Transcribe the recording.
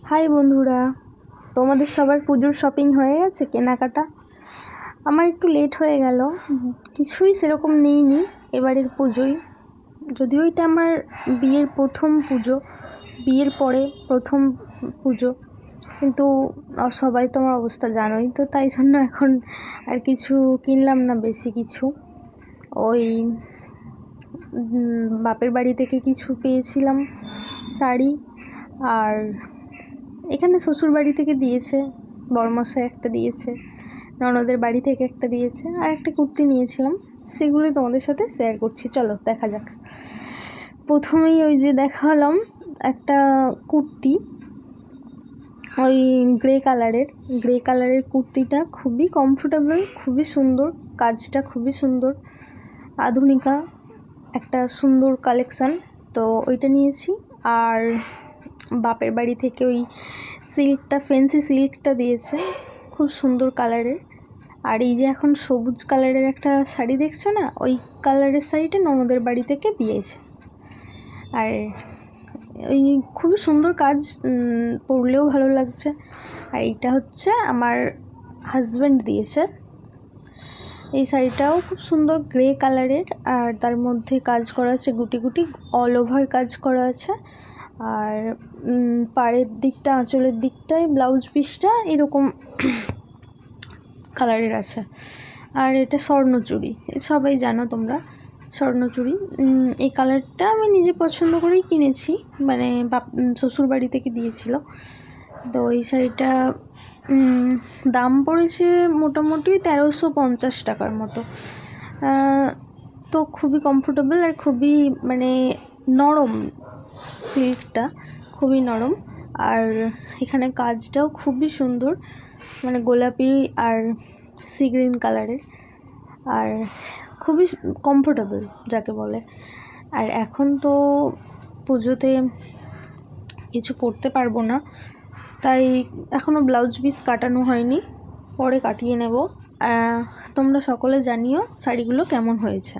High বন্ধুরা, তোমাদের সবার পুজোর শপিং হয়ে গেছে? কেনাকাটা আমার একটু লেট হয়ে গেল, কিছুই সেরকম নেইনি এবারের পুজোয়। যদিও এটা আমার বিয়ের প্রথম পুজো, বিয়ের পরে প্রথম পুজো, কিন্তু সবাই তোমার অবস্থা জানোই তো, তাই জন্য এখন আর কিছু কিনলাম না বেশি কিছু। ওই বাপের বাড়ি থেকে কিছু পেয়েছিলাম শাড়ি, আর এখানে শ্বশুর বাড়ি থেকে দিয়েছে, বড়মশাই একটা দিয়েছে, ননদের বাড়ি থেকে একটা দিয়েছে, আর একটা কুর্তি নিয়েছিলাম। সেগুলোই তোমাদের সাথে শেয়ার করছি, চলো দেখা যাক। প্রথমেই ওই যে দেখালাম একটা কুর্তি, ওই গ্রে কালারের কুর্তিটা খুবই কমফোর্টেবল, খুবই সুন্দর, কাজটা খুবই সুন্দর, আধুনিকা একটা সুন্দর কালেকশান। তো ওইটা নিয়েছি। আর বাপের বাড়ি থেকে ওই সিল্কটা, ফেন্সি সিল্কটা দিয়েছে, খুব সুন্দর কালারের। আর এই যে এখন সবুজ কালারের একটা শাড়ি দেখছো না, ওই কালারের শাড়িটা ননদের বাড়ি থেকে দিয়েছে। আর ওই খুবই সুন্দর কাজ, পরলেও ভালো লাগছে। আর এইটা হচ্ছে আমার হাজব্যান্ড দিয়েছে। এই শাড়িটাও খুব সুন্দর, গ্রে কালারের, আর তার মধ্যে কাজ করা আছে গুটি গুটি, অল ওভার কাজ করা আছে। আর পাড়ের দিকটা, আঁচলের দিকটায় ব্লাউজ পিসটা এরকম কালারের আছে। আর এটা স্বর্ণচুড়ি, সবাই জানো তোমরা, স্বর্ণচুড়ি। এই কালারটা আমি নিজে পছন্দ করেই কিনেছি, মানে শ্বশুর বাড়ি থেকে দিয়েছিল। তো এই শাড়িটা দাম পড়েছে মোটামুটি 1350 টাকার মতো। তো খুবই কমফোর্টেবল, আর খুবই মানে নরম, সিল্কটা খুবই নরম। আর এখানে কাজটাও খুবই সুন্দর, মানে গোলাপি আর সি গ্রিন কালারের, আর খুবই কমফোর্টেবল যাকে বলে। আর এখন তো পুজোতে কিছু পরতে পারবো না, তাই এখনও ব্লাউজ পিস কাটানো হয়নি, পরে কাটিয়ে নেব। তোমরা সকলে জানিও শাড়িগুলো কেমন হয়েছে।